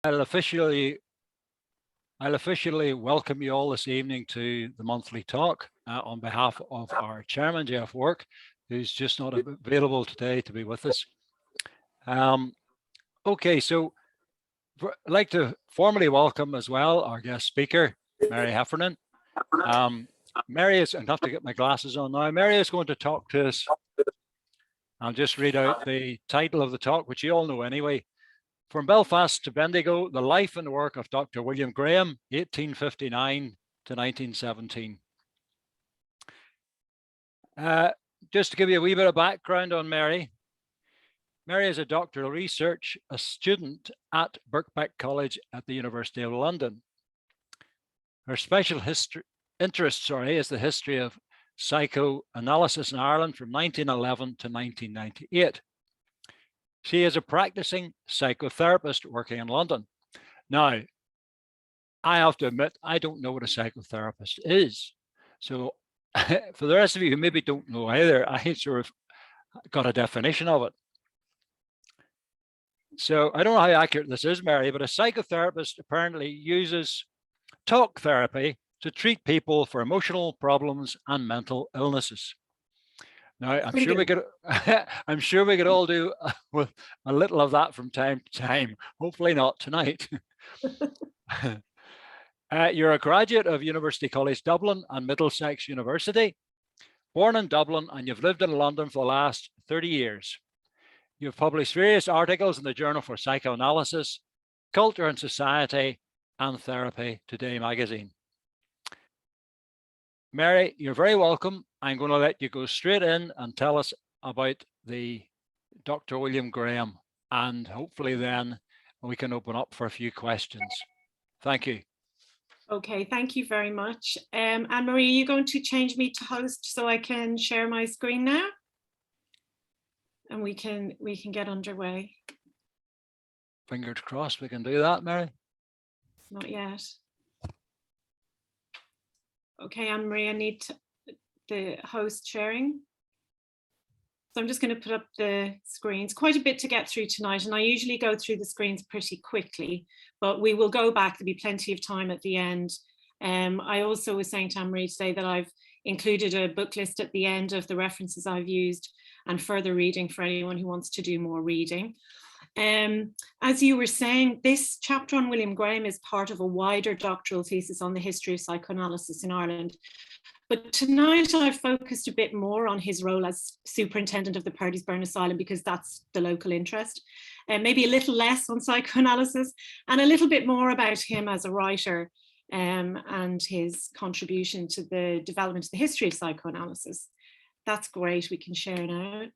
I'll officially welcome you all this evening to the monthly talk on behalf of our chairman, Jeff Work, who's just not available today to be with us. Okay, so I'd like to formally welcome as well our guest speaker, Mary Heffernan. Mary is, I have to get my glasses on now. Mary is going to talk to us. I'll just read out the title of the talk, which you all know anyway. From Belfast to Bendigo, the life and work of Dr. William Graham, 1859 to 1917. Just to give you a wee bit of background on Mary. Mary is a doctoral research, a student at Birkbeck College at the University of London. Her special interest is the history of psychoanalysis in Ireland from 1911 to 1998. She is a practicing psychotherapist working in London. Now, I have to admit, I don't know what a psychotherapist is. So for the rest of you who maybe don't know either, I sort of got a definition of it. So I don't know how accurate this is, Mary, but a psychotherapist apparently uses talk therapy to treat people for emotional problems and mental illnesses. Now, I'm sure we could all do with a little of that from time to time. Hopefully not tonight. You're a graduate of University College Dublin and Middlesex University, born in Dublin, and you've lived in London for the last 30 years. You've published various articles in the Journal for Psychoanalysis, Culture and Society, and Therapy Today magazine. Mary, you're very welcome. I'm going to let you go straight in and tell us about the Dr. William Graham, and hopefully then we can open up for a few questions. Thank you. Okay, thank you very much. Anne-Marie, are you going to change me to host so I can share my screen now? And we can get underway. Fingers crossed we can do that, Mary. Not yet. Okay, Anne-Marie, I need the host sharing. So I'm just going to put up the screens. Quite a bit to get through tonight, and I usually go through the screens pretty quickly, but we will go back. There'll be plenty of time at the end. I also was saying to Anne-Marie today that I've included a book list at the end of the references I've used and further reading for anyone who wants to do more reading. As you were saying, this chapter on William Graham is part of a wider doctoral thesis on the history of psychoanalysis in Ireland. But tonight I've focused a bit more on his role as superintendent of the Purdysburn Asylum because that's the local interest, and maybe a little less on psychoanalysis and a little bit more about him as a writer and his contribution to the development of the history of psychoanalysis. That's great, we can share now.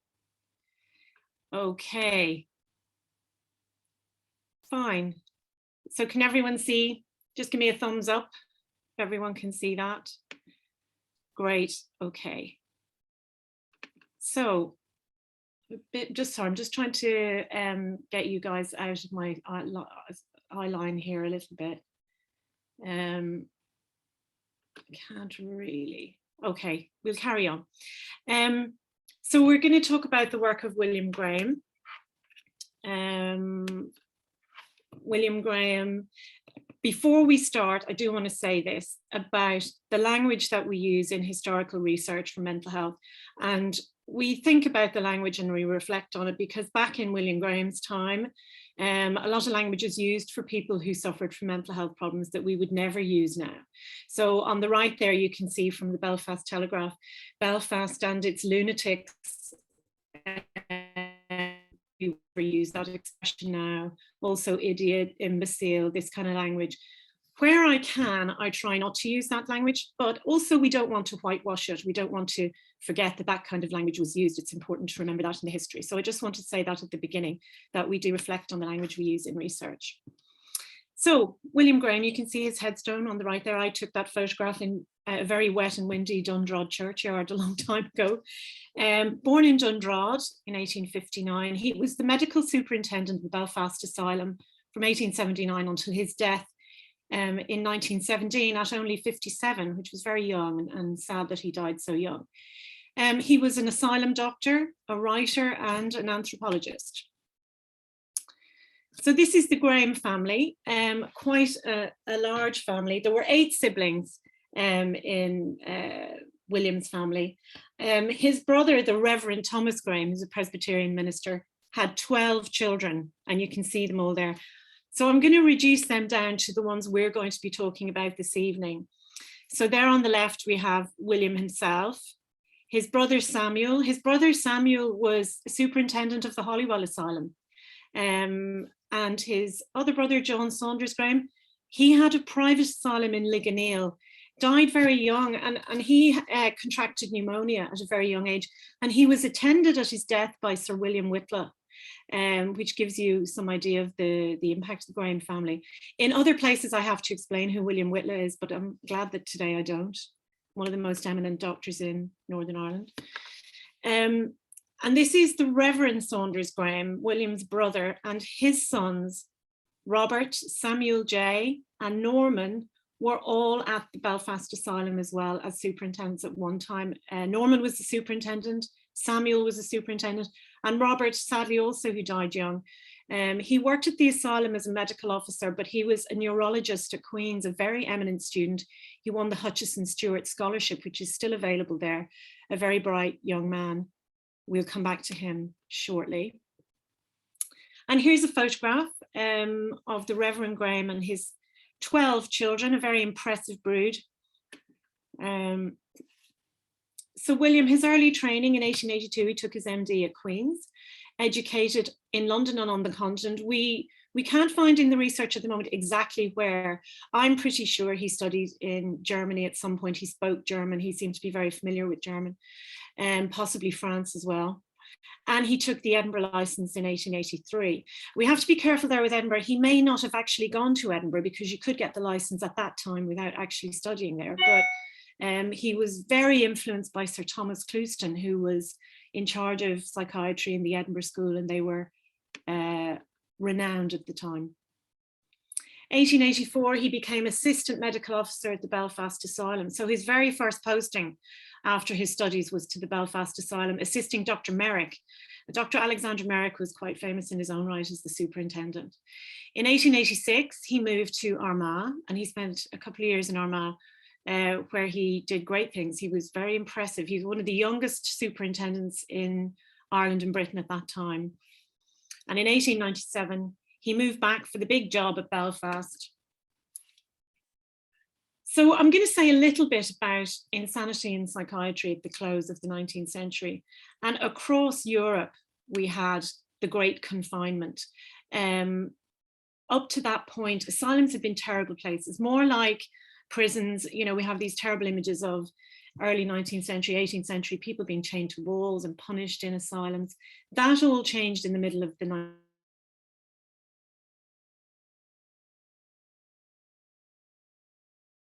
Okay. Fine. So can everyone see? Just give me a thumbs up if everyone can see that. Great. Okay. So sorry, I'm just trying to get you guys out of my eye line here a little bit. Can't really. Okay, we'll carry on. So we're going to talk about the work of William Graham. William Graham. Before we start, I do want to say this about the language that we use in historical research for mental health. And we think about the language and we reflect on it because back in William Graham's time, a lot of language is used for people who suffered from mental health problems that we would never use now. So on the right there, you can see from the Belfast Telegraph, Belfast and its lunatics. We use that expression now, also idiot, imbecile, this kind of language. Where I can, I try not to use that language, but also we don't want to whitewash it. We don't want to forget that that kind of language was used. It's important to remember that in the history. So I just want to say that at the beginning, that we do reflect on the language we use in research. So William Graham, you can see his headstone on the right there. I took that photograph in a very wet and windy Dundrod churchyard a long time ago. Born in Dundrod in 1859, he was the medical superintendent of the Belfast Asylum from 1879 until his death in 1917 at only 57, which was very young and sad that he died so young. He was an asylum doctor, a writer, and an anthropologist. So this is the Graham family, quite a large family. There were 8 siblings in William's family. His brother, the Reverend Thomas Graham, who's a Presbyterian minister, had 12 children, and you can see them all there. So I'm going to reduce them down to the ones we're going to be talking about this evening. So there on the left, we have William himself, his brother Samuel. His brother Samuel was superintendent of the Holywell Asylum. And his other brother, John Saunders Graham, he had a private asylum in Ligoneel, died very young, and he contracted pneumonia at a very young age. And he was attended at his death by Sir William Whitla, which gives you some idea of the impact of the Graham family. In other places, I have to explain who William Whitla is, but I'm glad that today I don't. One of the most eminent doctors in Northern Ireland. And this is the Reverend Saunders Graham, William's brother, and his sons, Robert, Samuel J, and Norman, were all at the Belfast Asylum as well as superintendents at one time. Norman was the superintendent, Samuel was the superintendent, and Robert, sadly also, who died young. He worked at the asylum as a medical officer, but he was a neurologist at Queen's, a very eminent student. He won the Hutchison Stewart Scholarship, which is still available there, a very bright young man. We'll come back to him shortly. And here's a photograph of the Reverend Graham and his 12 children, a very impressive brood. So William, his early training in 1882, he took his MD at Queen's, educated in London and on the continent. We can't find in the research at the moment exactly where. I'm pretty sure he studied in Germany at some point. He spoke German. He seemed to be very familiar with German, and possibly France as well. And he took the Edinburgh license in 1883. We have to be careful there with Edinburgh. He may not have actually gone to Edinburgh, because you could get the license at that time without actually studying there. But he was very influenced by Sir Thomas Clouston, who was in charge of psychiatry in the Edinburgh School, and they were renowned at the time. 1884, he became assistant medical officer at the Belfast Asylum. So his very first posting after his studies was to the Belfast Asylum, assisting Dr. Merrick. Dr. Alexander Merrick was quite famous in his own right as the superintendent. In 1886, he moved to Armagh, and he spent a couple of years in Armagh, where he did great things. He was very impressive. He was one of the youngest superintendents in Ireland and Britain at that time. And in 1897, he moved back for the big job at Belfast. So I'm going to say a little bit about insanity in psychiatry at the close of the 19th century. And across Europe, we had the Great Confinement. Up to that point, asylums had been terrible places, more like prisons. You know, we have these terrible images of early 19th century, 18th century people being chained to walls and punished in asylums. That all changed in the middle of the 19th.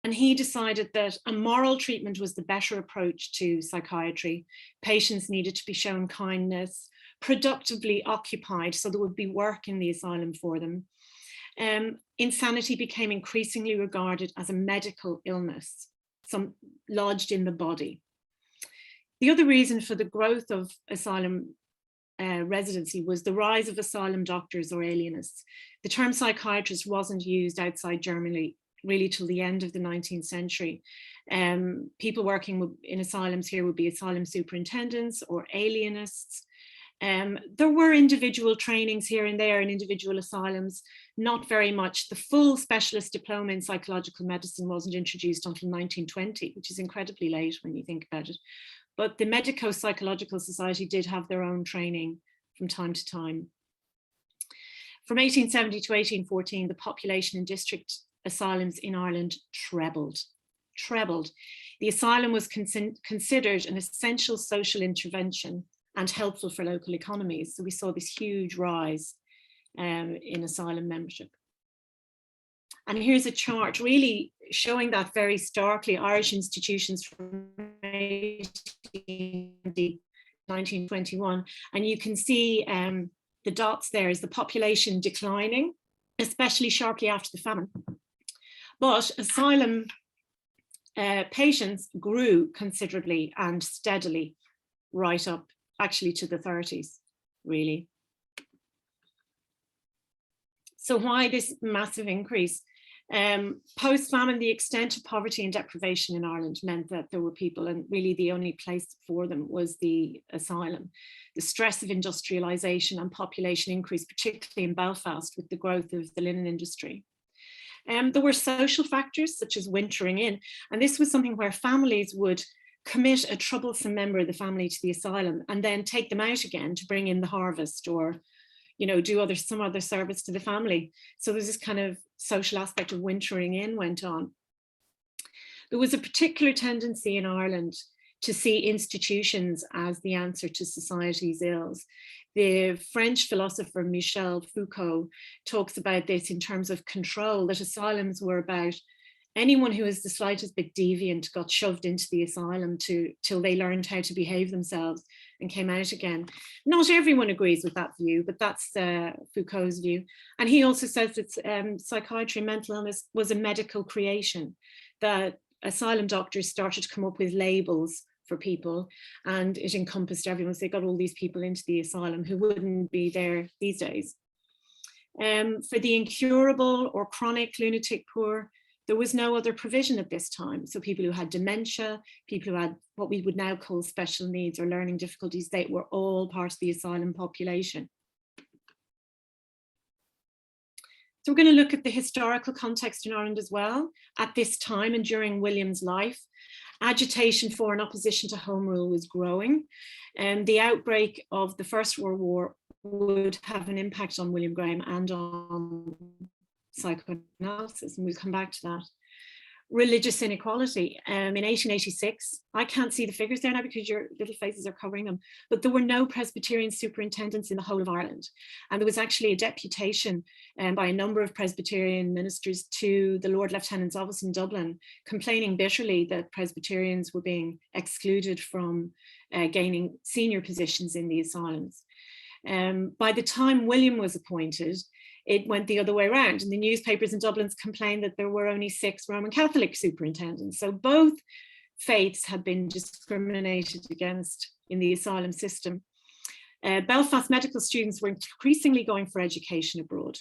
And he decided that a moral treatment was the better approach to psychiatry. Patients needed to be shown kindness, productively occupied, so there would be work in the asylum for them. Insanity became increasingly regarded as a medical illness, lodged in the body. The other reason for the growth of asylum residency was the rise of asylum doctors or alienists. The term psychiatrist wasn't used outside Germany really till the end of the 19th century. People working in asylums here would be asylum superintendents or alienists. There were individual trainings here and there in individual asylums, not very much. The full specialist diploma in psychological medicine wasn't introduced until 1920, which is incredibly late when you think about it. But the Medico-Psychological Society did have their own training from time to time. From 1870 to 1814, the population in district asylums in Ireland trebled. The asylum was considered an essential social intervention and helpful for local economies. So we saw this huge rise in asylum membership. And here's a chart really showing that very starkly. Irish institutions from 1921, and you can see the dots there is the population declining, especially sharply after the famine. But asylum patients grew considerably and steadily right up actually to the 30s, really. So why this massive increase? Post-famine, the extent of poverty and deprivation in Ireland meant that there were people, and really the only place for them was the asylum. The stress of industrialisation and population increase, particularly in Belfast with the growth of the linen industry. There were social factors such as wintering in, and this was something where families would commit a troublesome member of the family to the asylum and then take them out again to bring in the harvest, or do some other service to the family. So there's this kind of social aspect of wintering in went on. There was a particular tendency in Ireland to see institutions as the answer to society's ills. The French philosopher Michel Foucault talks about this in terms of control, that asylums were about anyone who was the slightest bit deviant got shoved into the asylum till they learned how to behave themselves and came out again. Not everyone agrees with that view, but that's Foucault's view. And he also says that psychiatry and mental illness was a medical creation, that asylum doctors started to come up with labels for people, and it encompassed everyone. So they got all these people into the asylum who wouldn't be there these days. For the incurable or chronic lunatic poor, there was no other provision at this time. So people who had dementia, people who had what we would now call special needs or learning difficulties, they were all part of the asylum population. So we're going to look at the historical context in Ireland as well. At this time and during William's life, agitation for and opposition to Home Rule was growing. And the outbreak of the First World War would have an impact on William Graham and on psychoanalysis, and we'll come back to that. Religious inequality. In 1886, I can't see the figures there now because your little faces are covering them, but there were no Presbyterian superintendents in the whole of Ireland. And there was actually a deputation by a number of Presbyterian ministers to the Lord Lieutenant's office in Dublin, complaining bitterly that Presbyterians were being excluded from gaining senior positions in the asylums. By the time William was appointed, it went the other way around, and the newspapers in Dublin complained that there were only 6 Roman Catholic superintendents. So both faiths had been discriminated against in the asylum system. Belfast medical students were increasingly going for education abroad.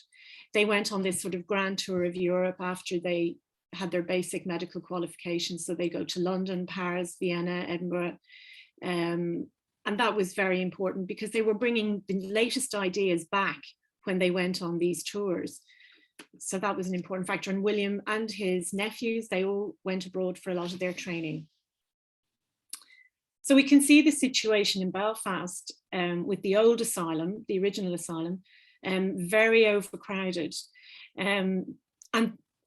They went on this sort of grand tour of Europe after they had their basic medical qualifications. So they go to London, Paris, Vienna, Edinburgh. And that was very important because they were bringing the latest ideas back when they went on these tours. So that was an important factor. And William and his nephews, they all went abroad for a lot of their training. So we can see the situation in Belfast with the old asylum, the original asylum, very overcrowded. And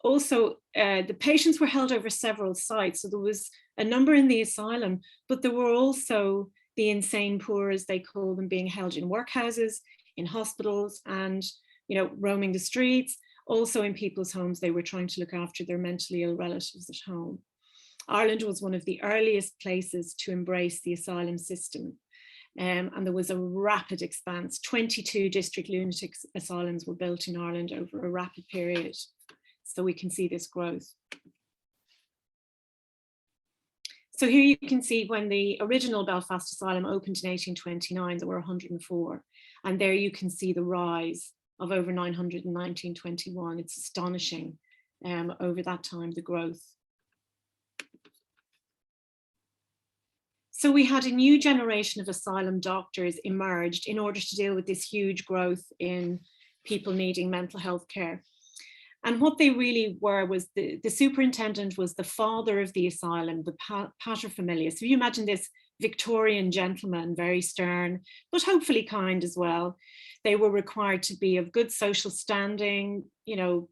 also the patients were held over several sites. So there was a number in the asylum, but there were also the insane poor, as they call them, being held in workhouses, in hospitals, and roaming the streets. Also in people's homes, they were trying to look after their mentally ill relatives at home. Ireland was one of the earliest places to embrace the asylum system, and there was a rapid expanse. 22 district lunatic asylums were built in Ireland over a rapid period. So we can see this growth. So here you can see when the original Belfast Asylum opened in 1829, there were 104. And there you can see the rise of over 900 in 1921. It's astonishing over that time, the growth. So we had a new generation of asylum doctors emerged in order to deal with this huge growth in people needing mental health care. And what they really were was the superintendent was the father of the asylum, the paterfamilias. So you imagine this Victorian gentleman, very stern, but hopefully kind as well. They were required to be of good social standing,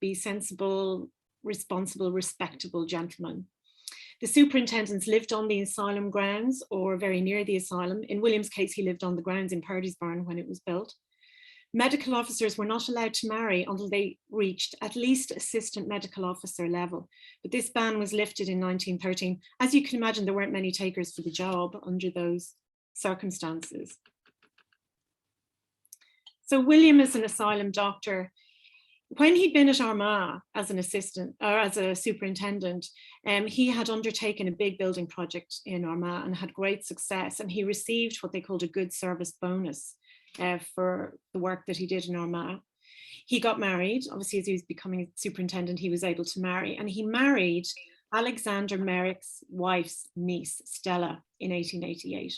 be sensible, responsible, respectable gentlemen. The superintendents lived on the asylum grounds or very near the asylum. In William's case, he lived on the grounds in Purdysburn when it was built. Medical officers were not allowed to marry until they reached at least assistant medical officer level. But this ban was lifted in 1913. As you can imagine, there weren't many takers for the job under those circumstances. So William is an asylum doctor. When he'd been at Armagh as an assistant or as a superintendent, he had undertaken a big building project in Armagh and had great success. And he received what they called a good service bonus for the work that he did in Armagh. He got married. Obviously, as he was becoming a superintendent, he was able to marry, and he married Alexander Merrick's wife's niece, Stella, in 1888.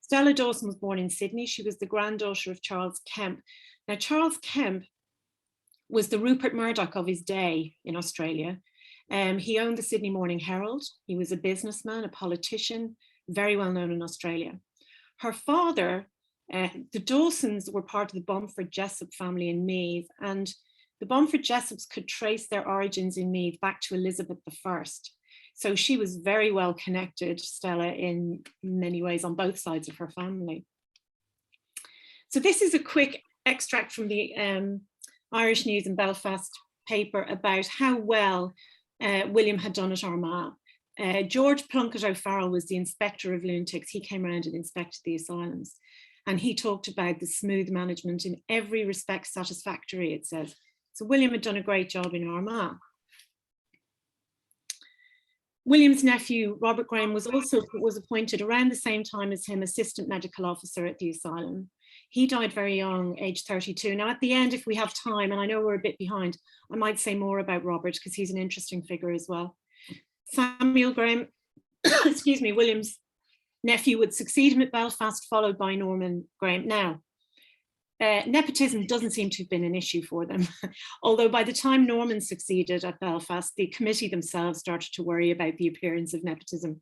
Stella Dawson was born in Sydney. She was the granddaughter of Charles Kemp. Now, Charles Kemp was the Rupert Murdoch of his day in Australia. He owned the Sydney Morning Herald. He was a businessman, a politician, very well known in Australia. Her father, the Dawsons, were part of the Bomford-Jessup family in Meath, and the Bomford-Jessups could trace their origins in Meath back to Elizabeth I. So she was very well connected, Stella, in many ways on both sides of her family. So this is a quick extract from the Irish News and Belfast paper about how well William had done at Armagh. George Plunkett O'Farrell was the inspector of lunatics. He came around and inspected the asylums. And he talked about the smooth management, in every respect satisfactory, it says. So William had done a great job in Armagh. William's nephew, Robert Graham, was appointed around the same time as him, assistant medical officer at the asylum. He died very young, age 32. Now, at the end, if we have time, and I know we're a bit behind, I might say more about Robert because he's an interesting figure as well. Samuel Graham, excuse me, William's nephew, would succeed him at Belfast, followed by Norman Graham. Now, nepotism doesn't seem to have been an issue for them, although by the time Norman succeeded at Belfast, the committee themselves started to worry about the appearance of nepotism.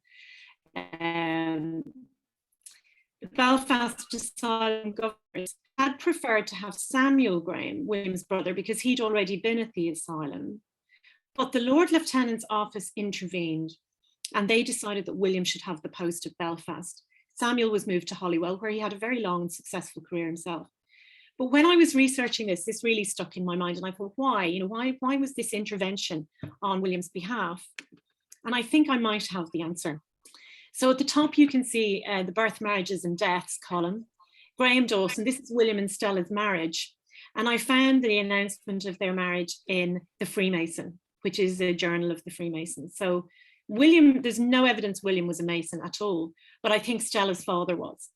The Belfast Asylum governors had preferred to have Samuel Graham, William's brother, because he'd already been at the asylum, but the Lord Lieutenant's office intervened and they decided that William should have the post at Belfast. Samuel was moved to Holywell, where he had a very long and successful career himself. But when I was researching this really stuck in my mind, and I thought, why? Why was this intervention on William's behalf? And I think I might have the answer. So at the top, you can see the birth, marriages and deaths column. Graham Dawson, this is William and Stella's marriage. And I found the announcement of their marriage in the Freemason, which is a journal of the Freemasons. So William, there's no evidence William was a Mason at all, but I think Stella's father was.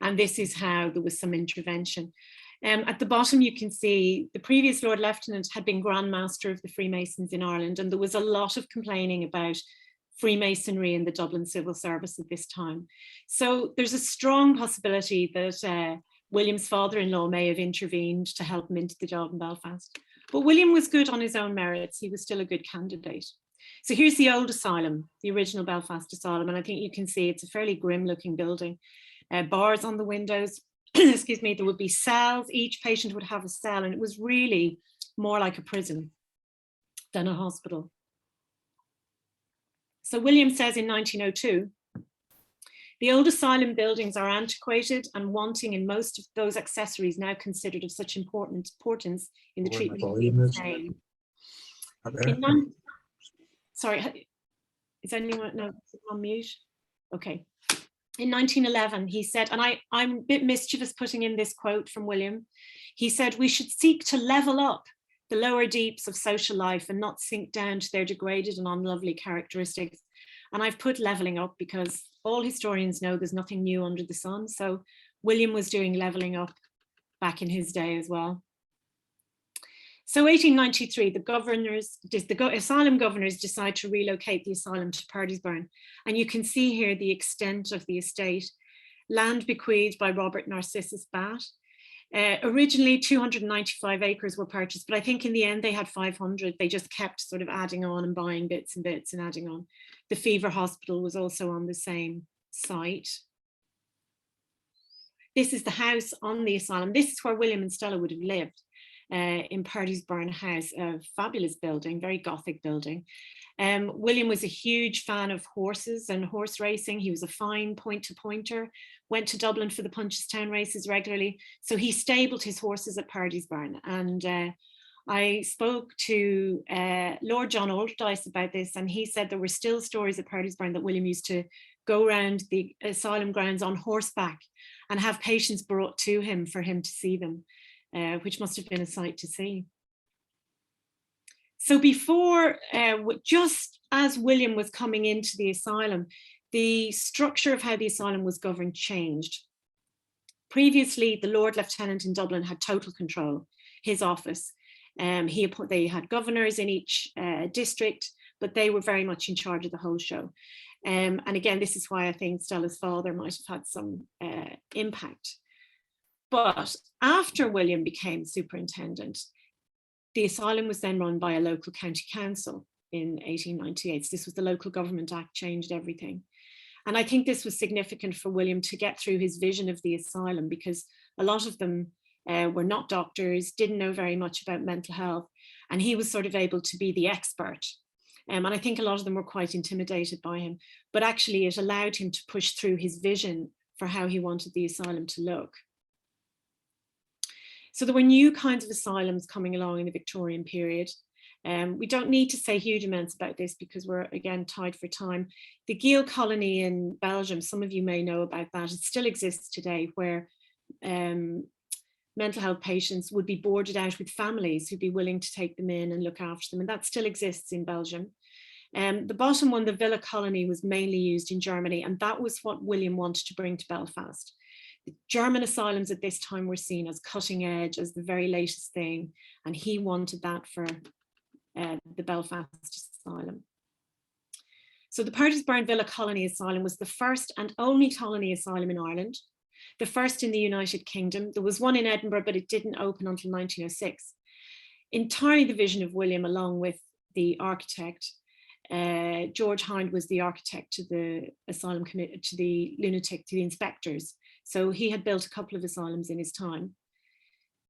And this is how there was some intervention. At the bottom, you can see the previous Lord Lieutenant had been Grand Master of the Freemasons in Ireland, and there was a lot of complaining about Freemasonry in the Dublin civil service at this time. So there's a strong possibility that William's father-in-law may have intervened to help him into the job in Belfast. But William was good on his own merits. He was still a good candidate. So here's the old asylum, the original Belfast Asylum, and I think you can see it's a fairly grim looking building. Bars on the windows, excuse me, there would be cells, each patient would have a cell, and it was really more like a prison than a hospital. So William says in 1902, the old asylum buildings are antiquated and wanting in most of those accessories now considered of such importance in the treatment of the insane. Sorry, is anyone on mute? Okay. In 1911, he said, and I'm a bit mischievous putting in this quote from William, he said, we should seek to level up the lower deeps of social life and not sink down to their degraded and unlovely characteristics. And I've put leveling up because all historians know there's nothing new under the sun. So William was doing leveling up back in his day as well. So 1893, the asylum governors decide to relocate the asylum to Purdysburn. And you can see here the extent of the estate, land bequeathed by Robert Narcissus Batt. Originally 295 acres were purchased, but I think in the end they had 500. They just kept sort of adding on and buying bits and bits and adding on. The Fever Hospital was also on the same site. This is the house on the asylum. This is where William and Stella would have lived. In Purdysburn House, a fabulous building, very Gothic building. William was a huge fan of horses and horse racing. He was a fine point-to-pointer, went to Dublin for the Punchestown races regularly. So he stabled his horses at Purdysburn. And I spoke to Lord John Alderdice about this, and he said there were still stories at Purdysburn that William used to go around the asylum grounds on horseback and have patients brought to him for him to see them. Which must have been a sight to see. So before, just as William was coming into the asylum, the structure of how the asylum was governed changed. Previously, the Lord Lieutenant in Dublin had total control. his office. They had governors in each district, but they were very much in charge of the whole show. And again, this is why I think Stella's father might have had some impact. But after William became superintendent, the asylum was then run by a local county council in 1898. So this was the Local Government Act, changed everything. And I think this was significant for William to get through his vision of the asylum, because a lot of them were not doctors, didn't know very much about mental health, and he was sort of able to be the expert. And I think a lot of them were quite intimidated by him, but actually it allowed him to push through his vision for how he wanted the asylum to look. So there were new kinds of asylums coming along in the Victorian period. We don't need to say huge amounts about this because we're again tied for time. The Villa Colony in Belgium, some of you may know about that. It still exists today, where mental health patients would be boarded out with families who'd be willing to take them in and look after them. And that still exists in Belgium. The bottom one, the Villa Colony, was mainly used in Germany. And that was what William wanted to bring to Belfast. The German asylums at this time were seen as cutting edge, as the very latest thing. And he wanted that for the Belfast Asylum. So the Purdysburn Villa Colony Asylum was the first and only colony asylum in Ireland, the first in the United Kingdom. There was one in Edinburgh, but it didn't open until 1906. Entirely the vision of William, along with the architect. George Hind was the architect to the asylum committee, to the lunatic, to the inspectors. So he had built a couple of asylums in his time.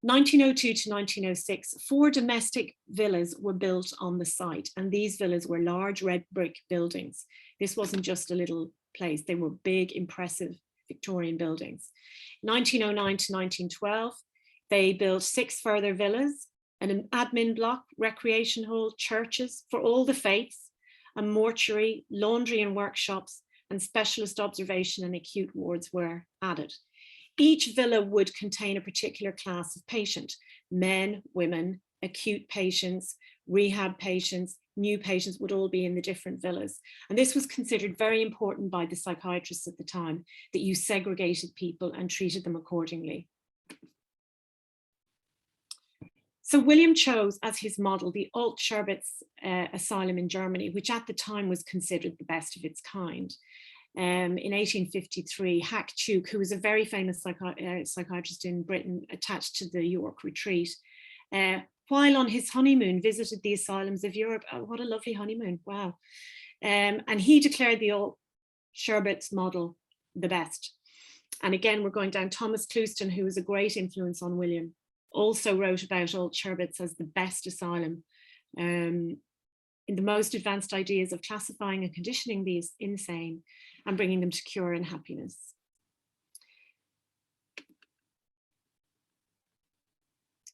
1902 to 1906, 4 domestic villas were built on the site, and these villas were large red brick buildings. This wasn't just a little place, they were big, impressive Victorian buildings. 1909 to 1912, they built 6 further villas, and an admin block, recreation hall, churches for all the faiths, a mortuary, laundry and workshops, and specialist observation and acute wards were added. Each villa would contain a particular class of patient: men, women, acute patients, rehab patients, new patients would all be in the different villas. And this was considered very important by the psychiatrists at the time, that you segregated people and treated them accordingly. So William chose as his model the Alt-Scherbitz asylum in Germany, which at the time was considered the best of its kind. In 1853, Hack Tuke, who was a very famous psychiatrist in Britain attached to the York Retreat, while on his honeymoon visited the asylums of Europe. Oh, what a lovely honeymoon, wow. And he declared the Alt-Scherbitz model the best. And again, we're going down. Thomas Clouston, who was a great influence on William, also wrote about Alt-Scherbitz as the best asylum, in the most advanced ideas of classifying and conditioning these insane and bringing them to cure and happiness.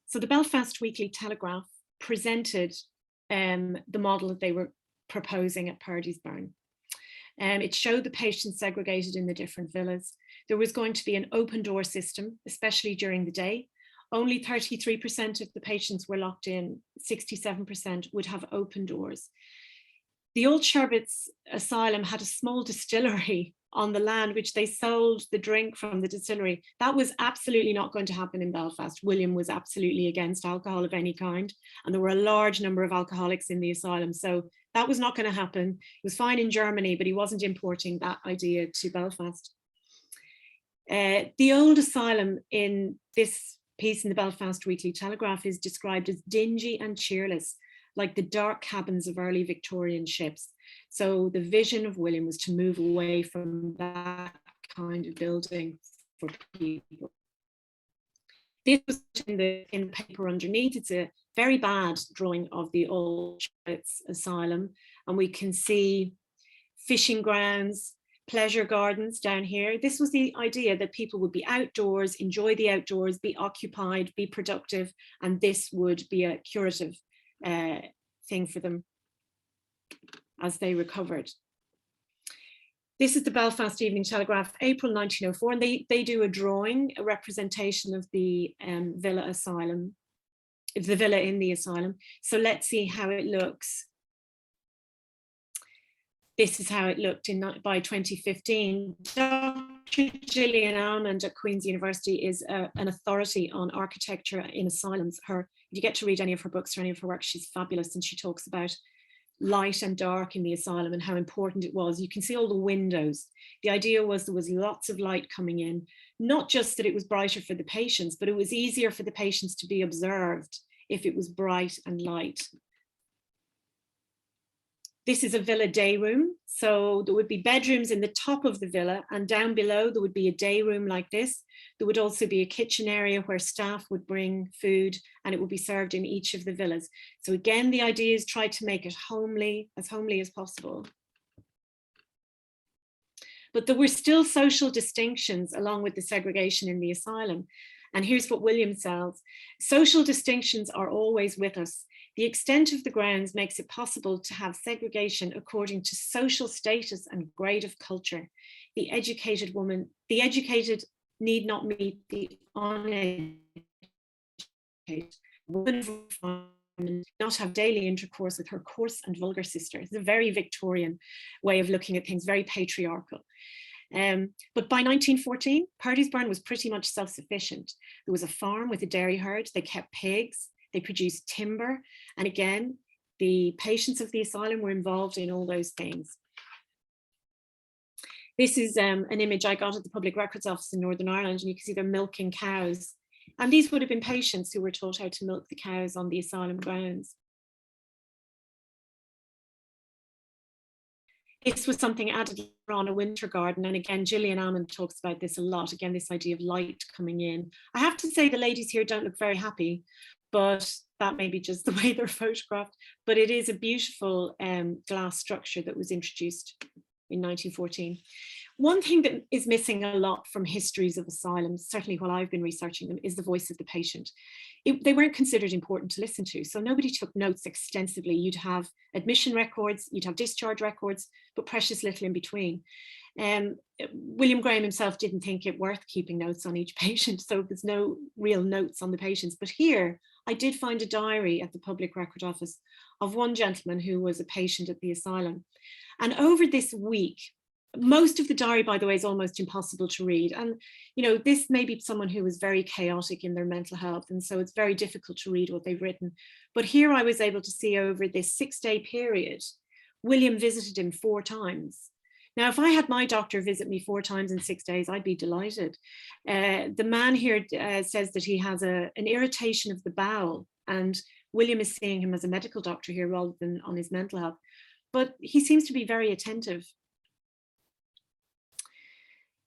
So the Belfast Weekly Telegraph presented the model that they were proposing at Purdysburn. It showed the patients segregated in the different villas. There was going to be an open door system, especially during the day. Only 33% of the patients were locked in, 67% would have open doors. The Alt-Scherbitz asylum had a small distillery on the land, which they sold the drink from the distillery. That was absolutely not going to happen in Belfast. William was absolutely against alcohol of any kind, and there were a large number of alcoholics in the asylum. So that was not going to happen. It was fine in Germany, but he wasn't importing that idea to Belfast. The old asylum in this piece in the Belfast Weekly Telegraph is described as dingy and cheerless, like the dark cabins of early Victorian ships. So the vision of William was to move away from that kind of building for people. This was in the paper underneath. It's a very bad drawing of the old asylum, and we can see fishing grounds, pleasure gardens down here. This was the idea that people would be outdoors, enjoy the outdoors, be occupied, be productive, and this would be a curative thing for them as they recovered. This is the Belfast Evening Telegraph, April 1904, and they do a drawing, a representation of the Villa Asylum, the villa in the asylum. So let's see how it looks. This is how it looked by 2015. Dr. Gillian Almond at Queen's University is an authority on architecture in asylums. If you get to read any of her books or any of her work, she's fabulous, and she talks about light and dark in the asylum and how important it was. You can see all the windows. The idea was there was lots of light coming in, not just that it was brighter for the patients, but it was easier for the patients to be observed if it was bright and light. This is a villa day room. So there would be bedrooms in the top of the villa, and down below there would be a day room like this. There would also be a kitchen area where staff would bring food, and it would be served in each of the villas. So again, the idea is try to make it homely as possible. But there were still social distinctions along with the segregation in the asylum. And here's what William says: social distinctions are always with us. The extent of the grounds makes it possible to have segregation according to social status and grade of culture. The educated need not meet the uneducated. Women not have daily intercourse with her coarse and vulgar sister. It's a very Victorian way of looking at things, very patriarchal. But by 1914, Purdysburn was pretty much self-sufficient. There was a farm with a dairy herd. They kept pigs. They produced timber. And again, the patients of the asylum were involved in all those things. This is an image I got at the Public Records Office in Northern Ireland, and you can see they're milking cows. And these would have been patients who were taught how to milk the cows on the asylum grounds. This was something added on a winter garden. And again, Gillian Almond talks about this a lot. Again, this idea of light coming in. I have to say the ladies here don't look very happy, but that may be just the way they're photographed. But it is a beautiful glass structure that was introduced in 1914. One thing that is missing a lot from histories of asylums, certainly while I've been researching them, is the voice of the patient. They weren't considered important to listen to, so nobody took notes extensively. You'd have admission records, you'd have discharge records, but precious little in between. William Graham himself didn't think it worth keeping notes on each patient, so there's no real notes on the patients. But here, I did find a diary at the Public Record Office of one gentleman who was a patient at the asylum. And over this week, most of the diary, by the way, is almost impossible to read. And, you know, this may be someone who was very chaotic in their mental health. And so it's very difficult to read what they've written. But here I was able to see over this 6-day period, William visited him 4 times. Now, if I had my doctor visit me 4 times in 6 days, I'd be delighted. The man here says that he has an irritation of the bowel, and William is seeing him as a medical doctor here rather than on his mental health. But he seems to be very attentive.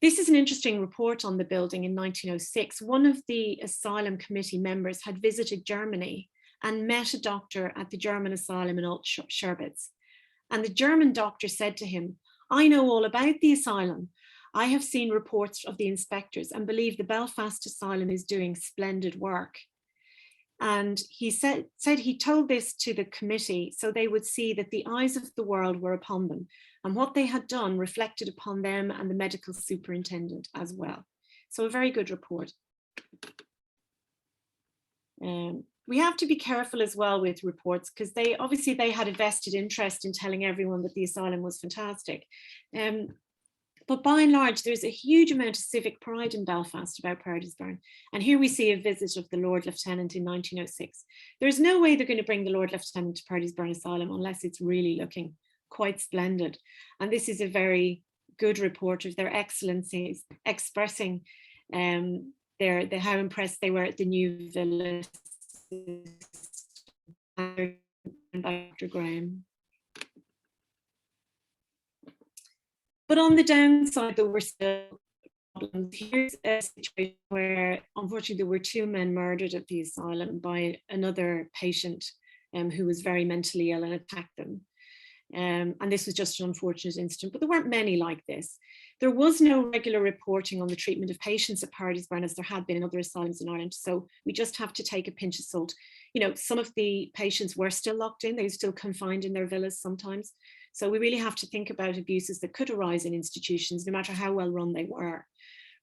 This is an interesting report on the building in 1906. One of the asylum committee members had visited Germany and met a doctor at the German asylum in Alt Scherbitz. And the German doctor said to him, "I know all about the asylum. I have seen reports of the inspectors and believe the Belfast asylum is doing splendid work." And he said he told this to the committee so they would see that the eyes of the world were upon them, and what they had done reflected upon them and the medical superintendent as well. So a very good report. We have to be careful as well with reports, because they had a vested interest in telling everyone that the asylum was fantastic. But by and large, there's a huge amount of civic pride in Belfast about Purdysburn. And here we see a visit of the Lord Lieutenant in 1906. There's no way they're going to bring the Lord Lieutenant to Purdysburn Asylum unless it's really looking quite splendid. And this is a very good report of their excellencies, expressing how impressed they were at the new villa and Dr. Graham. But on the downside, there were still problems. Here's a situation where, unfortunately, there were 2 men murdered at the asylum by another patient who was very mentally ill and attacked them. And this was just an unfortunate incident, but there weren't many like this. There was no regular reporting on the treatment of patients at Purdysburn as there had been in other asylums in Ireland. So we just have to take a pinch of salt. You know, some of the patients were still locked in, they were still confined in their villas sometimes. So we really have to think about abuses that could arise in institutions, no matter how well run they were.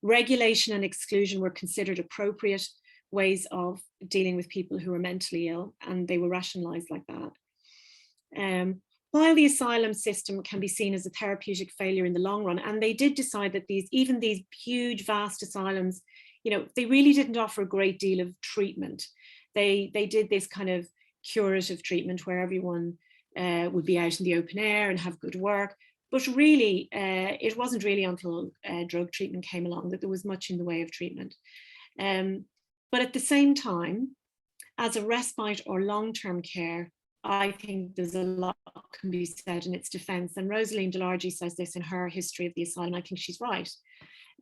Regulation and exclusion were considered appropriate ways of dealing with people who were mentally ill, and they were rationalized like that. while the asylum system can be seen as a therapeutic failure in the long run, and they did decide that even these huge, vast asylums, they really didn't offer a great deal of treatment. They did this kind of curative treatment where everyone would be out in the open air and have good work. But really, it wasn't really until drug treatment came along that there was much in the way of treatment. But at the same time, as a respite or long-term care, I think there's a lot can be said in its defense. And Rosaline Delargy says this in her history of the asylum. I think she's right.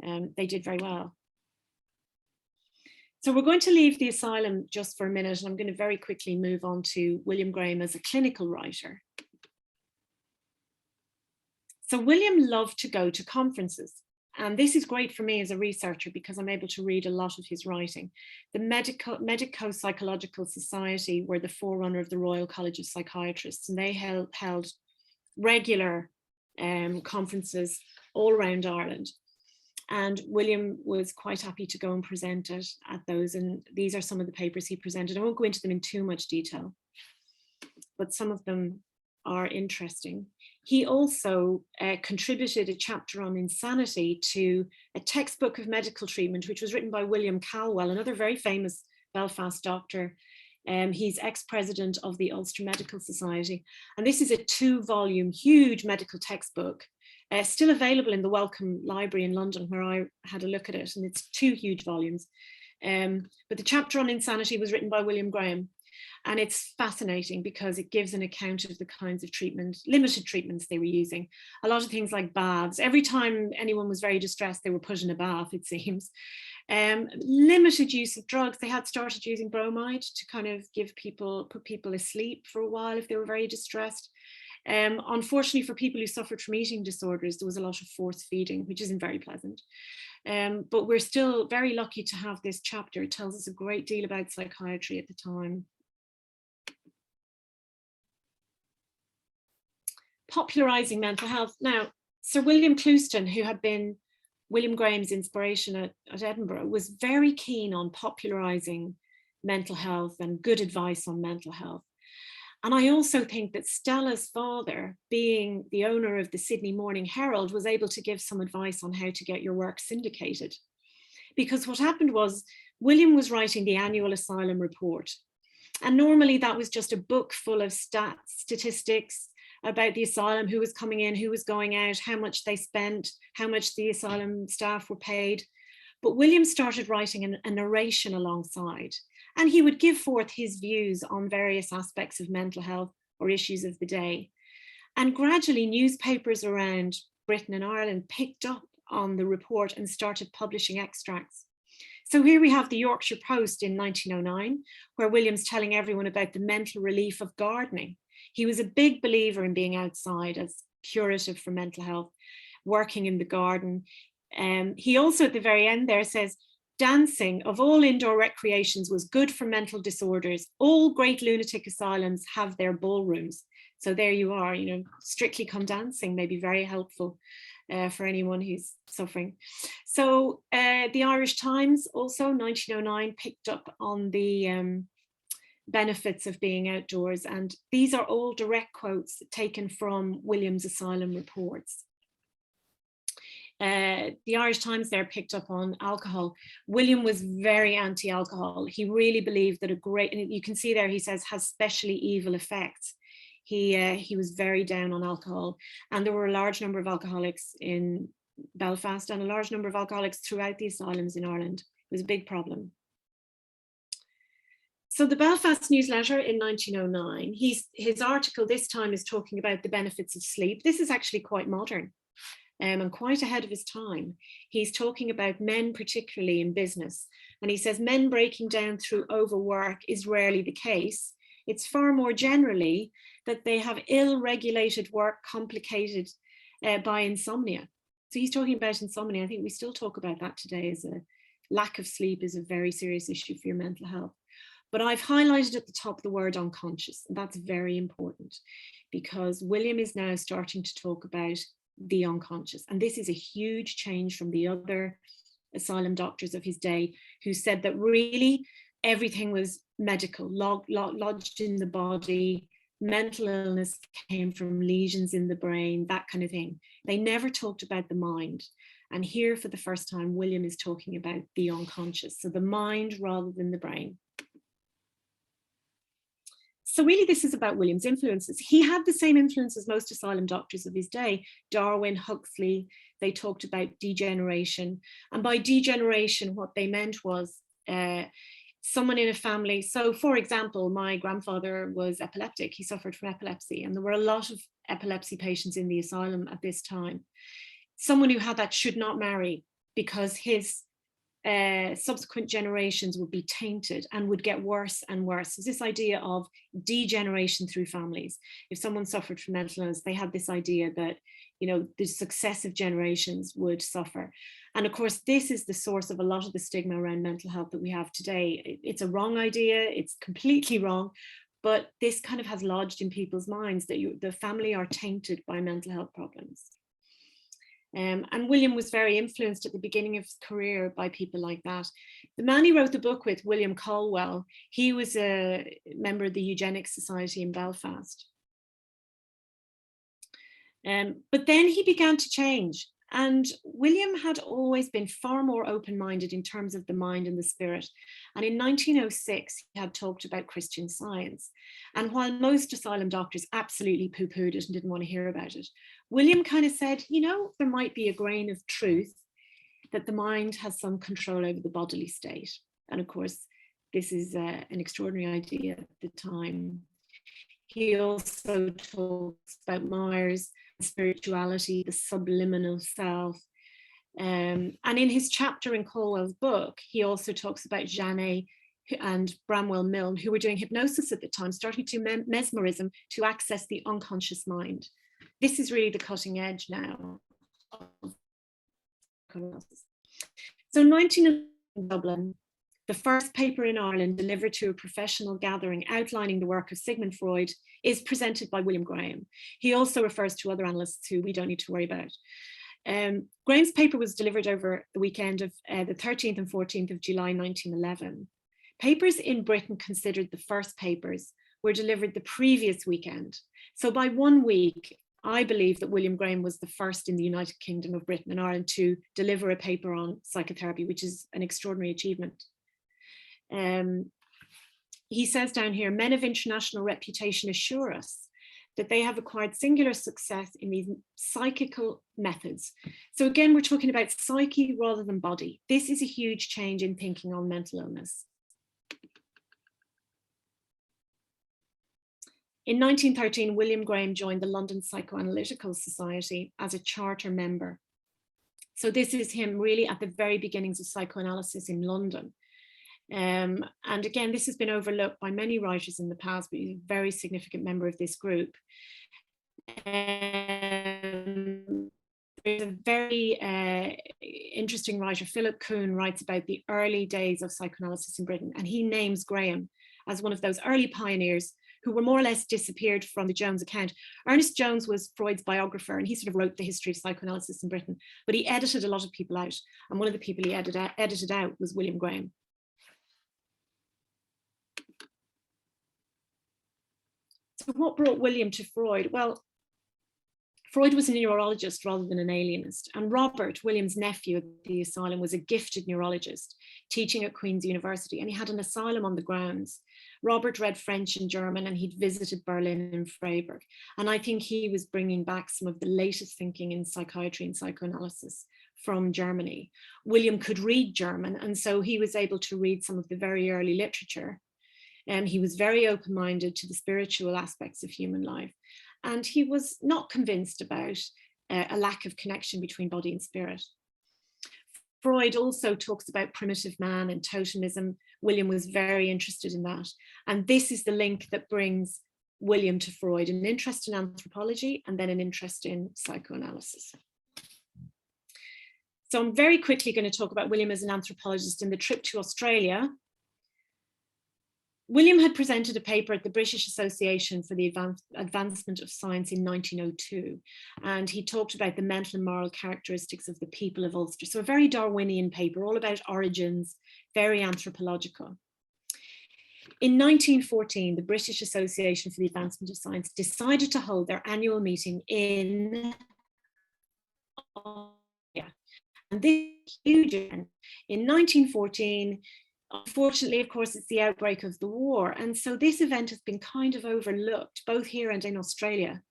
They did very well. So we're going to leave the asylum just for a minute, and I'm going to very quickly move on to William Graham as a clinical writer. So William loved to go to conferences. And this is great for me as a researcher because I'm able to read a lot of his writing. The Medico-Psychological Society were the forerunner of the Royal College of Psychiatrists, and they held regular conferences all around Ireland. And William was quite happy to go and present it at those. And these are some of the papers he presented. I won't go into them in too much detail, but some of them are interesting. He also contributed a chapter on insanity to a textbook of medical treatment, which was written by William Calwell, another very famous Belfast doctor. He's ex-president of the Ulster Medical Society. And this is a 2-volume, huge medical textbook, still available in the Wellcome Library in London, where I had a look at it, and it's 2 huge volumes. But the chapter on insanity was written by William Graham. And it's fascinating because it gives an account of the kinds of limited treatments they were using. A lot of things like baths. Every time anyone was very distressed, they were put in a bath, it seems. Limited use of drugs. They had started using bromide to kind of put people asleep for a while if they were very distressed. Unfortunately, for people who suffered from eating disorders, there was a lot of force feeding, which isn't very pleasant. But we're still very lucky to have this chapter. It tells us a great deal about psychiatry at the time. Popularising mental health. Now, Sir William Clouston, who had been William Graham's inspiration at Edinburgh, was very keen on popularising mental health and good advice on mental health. And I also think that Stella's father, being the owner of the Sydney Morning Herald, was able to give some advice on how to get your work syndicated. Because what happened was William was writing the annual asylum report. And normally that was just a book full of statistics about the asylum, who was coming in, who was going out, how much they spent, how much the asylum staff were paid. But William started writing a narration alongside, and he would give forth his views on various aspects of mental health or issues of the day. And gradually newspapers around Britain and Ireland picked up on the report and started publishing extracts. So here we have the Yorkshire Post in 1909, where William's telling everyone about the mental relief of gardening. He was a big believer in being outside as curative for mental health, working in the garden. He also at the very end there says, dancing of all indoor recreations was good for mental disorders. All great lunatic asylums have their ballrooms. So there you are, Strictly Come Dancing may be very helpful for anyone who's suffering. So the Irish Times also 1909 picked up on the benefits of being outdoors, and these are all direct quotes taken from William's asylum reports. The Irish Times there picked up on alcohol. William was very anti-alcohol. He really believed that and you can see there he says, has specially evil effects. He was very down on alcohol, and there were a large number of alcoholics in Belfast and a large number of alcoholics throughout the asylums in Ireland. It was a big problem. So the Belfast newsletter in 1909, his article this time is talking about the benefits of sleep. This is actually quite modern and quite ahead of his time. He's talking about men, particularly in business. And he says men breaking down through overwork is rarely the case. It's far more generally that they have ill-regulated work complicated by insomnia. So he's talking about insomnia. I think we still talk about that today as a lack of sleep is a very serious issue for your mental health. But I've highlighted at the top the word unconscious, and that's very important because William is now starting to talk about the unconscious. And this is a huge change from the other asylum doctors of his day who said that really everything was medical, lodged in the body, mental illness came from lesions in the brain, that kind of thing. They never talked about the mind. And here for the first time, William is talking about the unconscious, so the mind rather than the brain. So really this is about William's influences. He had the same influence as most asylum doctors of his day, Darwin, Huxley. They talked about degeneration. And by degeneration, what they meant was someone in a family. So for example, my grandfather was epileptic. He suffered from epilepsy, and there were a lot of epilepsy patients in the asylum at this time. Someone who had that should not marry, because his subsequent generations would be tainted and would get worse and worse. There's this idea of degeneration through families. If someone suffered from mental illness, they had this idea that, you know, the successive generations would suffer. And of course, this is the source of a lot of the stigma around mental health that we have today. It's a wrong idea, it's completely wrong, but this kind of has lodged in people's minds that the family are tainted by mental health problems. And William was very influenced at the beginning of his career by people like that. The man he wrote the book with, William Colwell, he was a member of the Eugenics Society in Belfast. But then he began to change. And William had always been far more open-minded in terms of the mind and the spirit. And in 1906, he had talked about Christian Science. And while most asylum doctors absolutely poo-pooed it and didn't want to hear about it, William kind of said, you know, there might be a grain of truth that the mind has some control over the bodily state. And of course, this is an extraordinary idea at the time. He also talks about Myers, spirituality, the subliminal self. And in his chapter in Colwell's book, he also talks about Janet and Bramwell Milne, who were doing hypnosis at the time, starting to mesmerism to access the unconscious mind. This is really the cutting edge now. So 1911 in Dublin, the first paper in Ireland delivered to a professional gathering outlining the work of Sigmund Freud is presented by William Graham. He also refers to other analysts who we don't need to worry about. Graham's paper was delivered over the weekend of the 13th and 14th of July 1911. Papers in Britain considered the first papers were delivered the previous weekend. So by 1 week, I believe that William Graham was the first in the United Kingdom of Britain and Ireland to deliver a paper on psychotherapy, which is an extraordinary achievement. He says down here, men of international reputation assure us that they have acquired singular success in these psychical methods. So again, we're talking about psyche rather than body. This is a huge change in thinking on mental illness. In 1913, William Graham joined the London Psychoanalytical Society as a charter member. So this is him really at the very beginnings of psychoanalysis in London. And again, this has been overlooked by many writers in the past, but he's a very significant member of this group. There's a very interesting writer, Philip Kuhn, writes about the early days of psychoanalysis in Britain, and he names Graham as one of those early pioneers who were more or less disappeared from the Jones account. Ernest Jones was Freud's biographer, and he sort of wrote the history of psychoanalysis in Britain, but he edited a lot of people out. And one of the people he edited out was William Graham. So what brought William to Freud? Well, Freud was a neurologist rather than an alienist, and Robert, William's nephew at the asylum, was a gifted neurologist teaching at Queen's University, and he had an asylum on the grounds. Robert read French and German, and he'd visited Berlin and Freiburg, and I think he was bringing back some of the latest thinking in psychiatry and psychoanalysis from Germany. William could read German, and so he was able to read some of the very early literature. He was very open-minded to the spiritual aspects of human life. And he was not convinced about a lack of connection between body and spirit. Freud also talks about primitive man and totemism. William was very interested in that. And this is the link that brings William to Freud, an interest in anthropology and then an interest in psychoanalysis. So I'm very quickly going to talk about William as an anthropologist in the trip to Australia. William had presented a paper at the British Association for the Advancement of Science in 1902, and he talked about the mental and moral characteristics of the people of Ulster. So a very Darwinian paper, all about origins, very anthropological. In 1914, the British Association for the Advancement of Science decided to hold their annual meeting in Australia. And this huge event in 1914, unfortunately, of course, it's the outbreak of the war. And so this event has been kind of overlooked, both here and in Australia.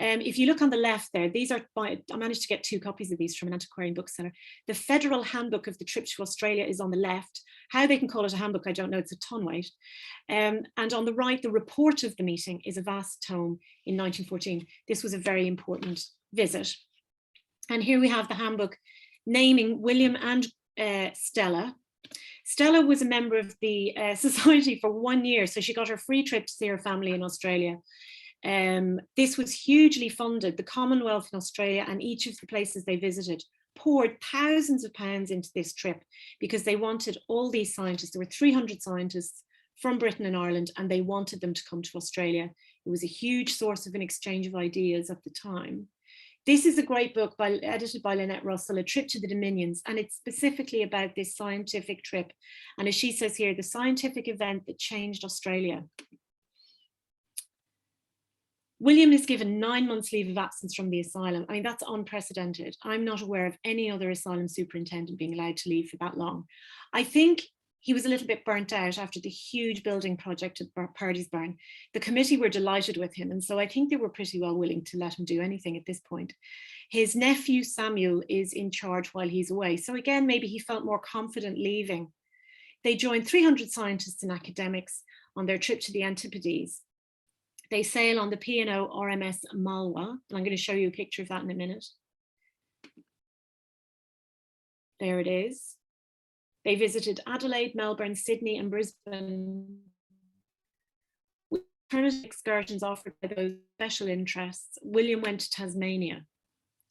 If you look on the left there, these are, I managed to get 2 copies of these from an antiquarian bookseller. The Federal Handbook of the Trip to Australia is on the left. How they can call it a handbook, I don't know, it's a ton weight. And on the right, the report of the meeting is a vast tome in 1914. This was a very important visit. And here we have the handbook naming William and Stella. Stella was a member of the society for 1 year, so she got her free trip to see her family in Australia. This was hugely funded. The Commonwealth in Australia and each of the places they visited poured thousands of pounds into this trip because they wanted all these scientists. There were 300 scientists from Britain and Ireland, and they wanted them to come to Australia. It was a huge source of an exchange of ideas at the time. This is a great book edited by Lynette Russell, A Trip to the Dominions, and it's specifically about this scientific trip. And as she says here, the scientific event that changed Australia. William is given 9 months leave of absence from the asylum. I mean, that's unprecedented. I'm not aware of any other asylum superintendent being allowed to leave for that long. I think he was a little bit burnt out after the huge building project at Purdysburn. The committee were delighted with him, and so I think they were pretty well willing to let him do anything at this point. His nephew Samuel is in charge while he's away. So again, maybe he felt more confident leaving. They joined 300 scientists and academics on their trip to the Antipodes. They sail on the P&O RMS Malwa, and I'm going to show you a picture of that in a minute. There it is. They visited Adelaide, Melbourne, Sydney, and Brisbane with alternative excursions offered by those special interests. William went to Tasmania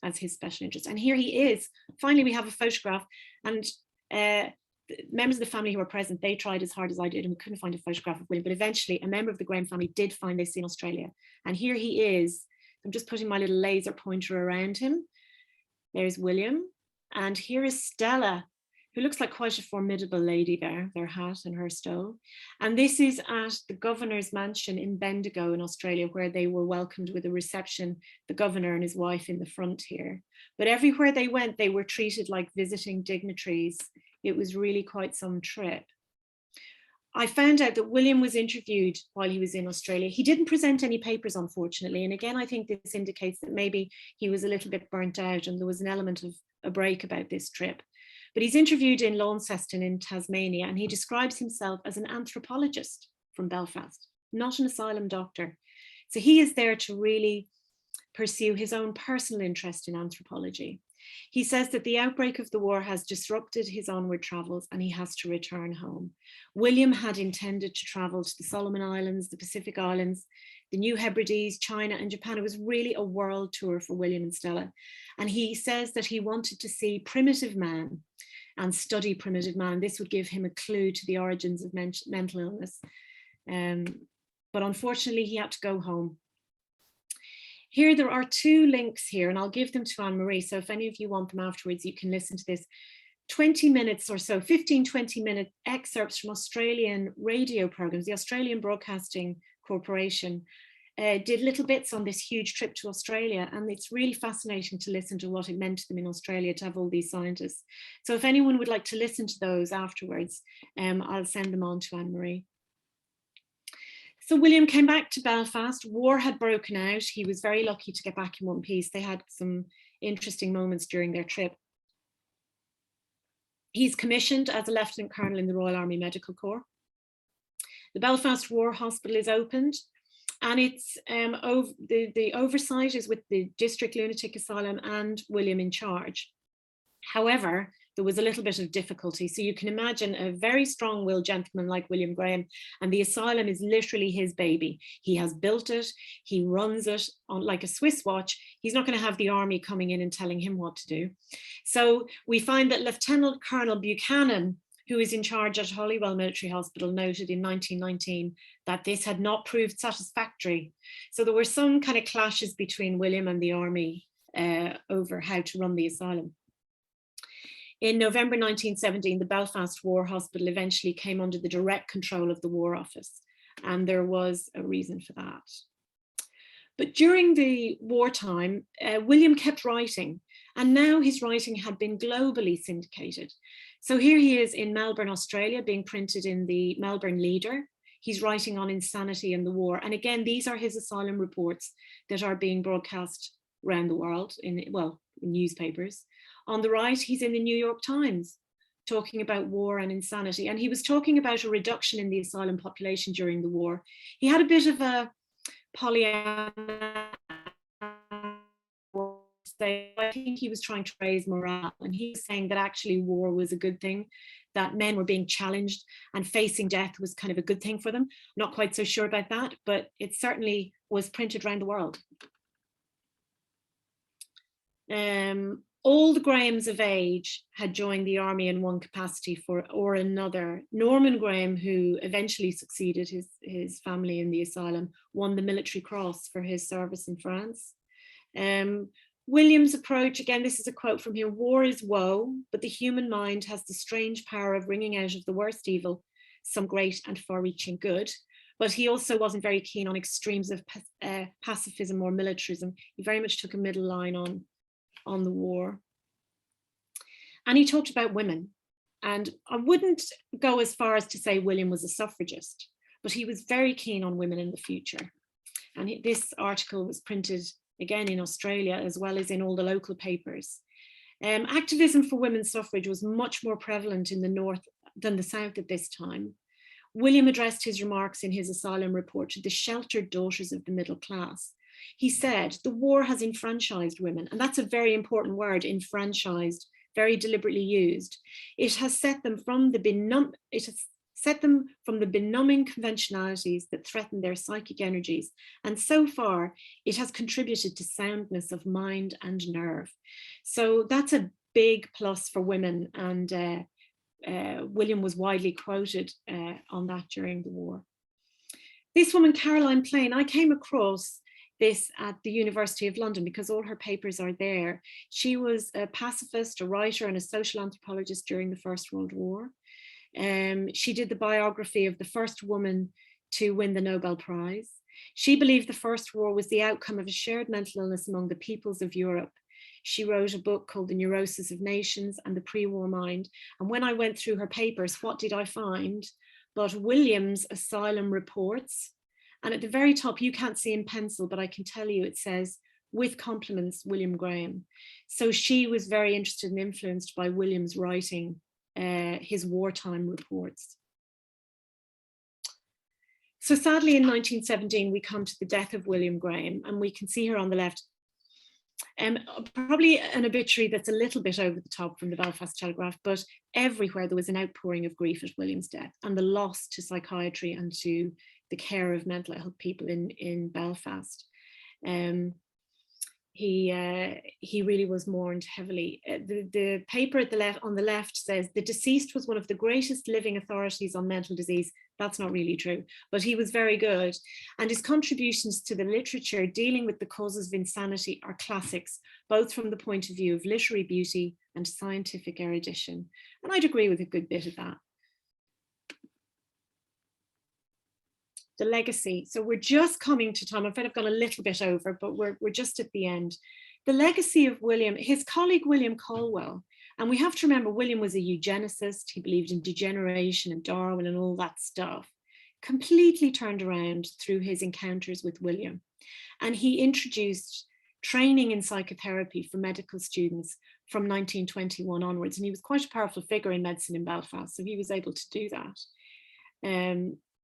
as his special interest. And here he is. Finally, we have a photograph, and members of the family who were present, they tried as hard as I did, and we couldn't find a photograph of William, but eventually a member of the Graham family did find this in Australia. And here he is. I'm just putting my little laser pointer around him. There's William. And here is Stella, who looks like quite a formidable lady there, their hat and her stole. And this is at the governor's mansion in Bendigo in Australia, where they were welcomed with a reception, the governor and his wife in the front here. But everywhere they went, they were treated like visiting dignitaries. It was really quite some trip. I found out that William was interviewed while he was in Australia. He didn't present any papers, unfortunately. And again, I think this indicates that maybe he was a little bit burnt out and there was an element of a break about this trip. But he's interviewed in Launceston in Tasmania, and he describes himself as an anthropologist from Belfast, not an asylum doctor. So he is there to really pursue his own personal interest in anthropology. He says that the outbreak of the war has disrupted his onward travels and he has to return home. William had intended to travel to the Solomon Islands, the Pacific Islands, the New Hebrides, China and Japan. It was really a world tour for William and Stella. And he says that he wanted to see primitive man and study primitive man. This would give him a clue to the origins of mental illness. But unfortunately, he had to go home. Here, there are 2 links here, and I'll give them to Anne-Marie. So if any of you want them afterwards, you can listen to this 20 minutes or so, 15, 20-minute excerpts from Australian radio programs. The Australian Broadcasting Corporation did little bits on this huge trip to Australia, and it's really fascinating to listen to what it meant to them in Australia to have all these scientists. So if anyone would like to listen to those afterwards, I'll send them on to Anne-Marie. So William came back to Belfast. War had broken out. He was very lucky to get back in one piece. They had some interesting moments during their trip. He's commissioned as a Lieutenant Colonel in the Royal Army Medical Corps. The Belfast War Hospital is opened, and it's the oversight is with the District Lunatic Asylum and William in charge. However, there was a little bit of difficulty. So you can imagine a very strong-willed gentleman like William Graham, and the asylum is literally his baby. He has built it, he runs it on like a Swiss watch. He's not going to have the army coming in and telling him what to do. So we find that Lieutenant Colonel Buchanan, who is in charge at Holywell Military Hospital, noted in 1919 that this had not proved satisfactory. So there were some kind of clashes between William and the army over how to run the asylum. In November 1917, the Belfast War Hospital eventually came under the direct control of the War Office, and there was a reason for that. But during the wartime, William kept writing, and now his writing had been globally syndicated. So here he is in Melbourne, Australia, being printed in the Melbourne Leader. He's writing on insanity and the war. And again, these are his asylum reports that are being broadcast around the world in, well, in newspapers. On the right, he's in the New York Times talking about war and insanity. And he was talking about a reduction in the asylum population during the war. He had a bit of a Pollyanna. I think he was trying to raise morale, and he was saying that actually war was a good thing, that men were being challenged and facing death was kind of a good thing for them. Not quite so sure about that, but it certainly was printed around the world. All the Grahams of age had joined the army in one capacity or another. Norman Graham, who eventually succeeded his family in the asylum, won the Military Cross for his service in France. William's approach, again, this is a quote from here: "War is woe, but the human mind has the strange power of wringing out of the worst evil some great and far-reaching good." But he also wasn't very keen on extremes of pacifism or militarism. He very much took a middle line on the war. And he talked about women. And I wouldn't go as far as to say William was a suffragist, but he was very keen on women in the future. And this article was printed again in Australia, as well as in all the local papers. Activism for women's suffrage was much more prevalent in the North than the South at this time. William addressed his remarks in his asylum report to the sheltered daughters of the middle class. He said, "The war has enfranchised women," and that's a very important word, enfranchised, very deliberately used. It has set them from the benumbing conventionalities that threaten their psychic energies. And so far, it has contributed to soundness of mind and nerve. So that's a big plus for women. And William was widely quoted on that during the war. This woman, Caroline Plain, I came across this at the University of London because all her papers are there. She was a pacifist, a writer, and a social anthropologist during the First World War. She did the biography of the first woman to win the Nobel Prize. She believed the First War was the outcome of a shared mental illness among the peoples of Europe. She wrote a book called The Neurosis of Nations and the Pre-War Mind. And when I went through her papers, what did I find? But William's asylum reports. And at the very top, you can't see in pencil, but I can tell you it says, "With compliments, William Graham." So she was very interested and influenced by William's writing, his wartime reports. So sadly, in 1917, we come to the death of William Graham, and we can see her on the left. Probably an obituary that's a little bit over the top from the Belfast Telegraph, but everywhere there was an outpouring of grief at William's death and the loss to psychiatry and to the care of mental health people in Belfast. He really was mourned heavily. The paper on the left says the deceased was one of the greatest living authorities on mental disease. That's not really true, but he was very good. And his contributions to the literature dealing with the causes of insanity are classics, both from the point of view of literary beauty and scientific erudition. And I'd agree with a good bit of that. The legacy. So we're just coming to time. I'm afraid I've gone a little bit over, but we're just at the end. The legacy of William, his colleague William Colwell, and we have to remember William was a eugenicist. He believed in degeneration and Darwin and all that stuff. Completely turned around through his encounters with William. And he introduced training in psychotherapy for medical students from 1921 onwards. And he was quite a powerful figure in medicine in Belfast, so he was able to do that.